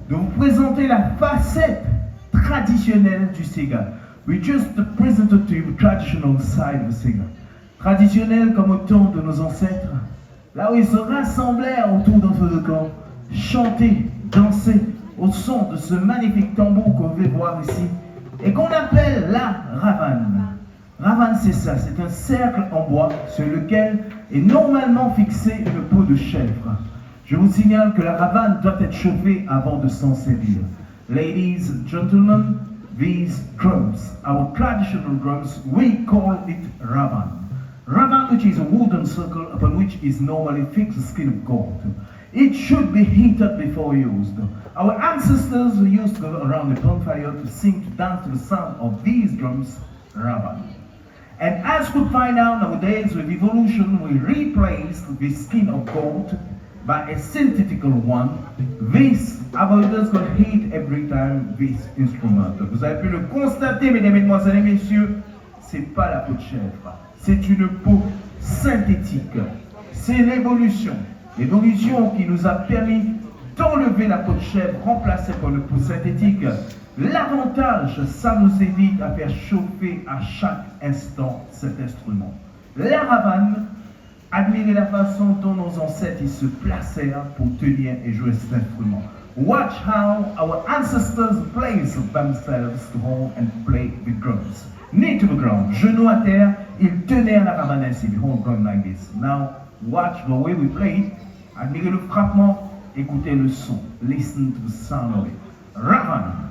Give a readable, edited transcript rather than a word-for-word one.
de vous présenter la facette traditionnelle du Sega. We just presented to you the traditional side of Sega. Traditionnel comme au temps de nos ancêtres, là où ils se rassemblèrent autour d'un feu de camp, chanter, danser au son de ce magnifique tambour qu'on veut voir ici, et qu'on appelle la ravane. Ravane, c'est ça, c'est un cercle en bois sur lequel est normalement fixée une peau de chèvre. Je vous signale que la ravane doit être chauffée avant de s'en servir. Ladies and gentlemen, these drums, our traditional drums, we call it ravane. Ravane, which is a wooden circle upon which is normally fixed a skin of goat. It should be heated before used. Our ancestors used to go around the bonfire to sing, to dance to the sound of these drums, ravane. And as we find out nowadays with evolution, we replaced the skin of goat by a synthetical one. This avoiders got heat every time this instrument. Vous avez pu le constater, mesdames, mesdemoiselles et messieurs, c'est pas la peau de chèvre, c'est une peau synthétique. C'est l'évolution. L'évolution qui nous a permis d'enlever la peau de chèvre remplacée par une peau synthétique. L'avantage, ça nous évite à faire chauffer à chaque instant cet instrument. La ravane, admirez la façon dont nos ancêtres ils se placèrent pour tenir et jouer cet instrument. Watch how our ancestors placed themselves to hold and play the drums. Knee to the ground, genoux à terre, ils tenaient la ravane ainsi, they hold drum like this. Now, watch the way we play it. Admirez le frappement, écoutez le son. Listen to the sound of it. Ravane.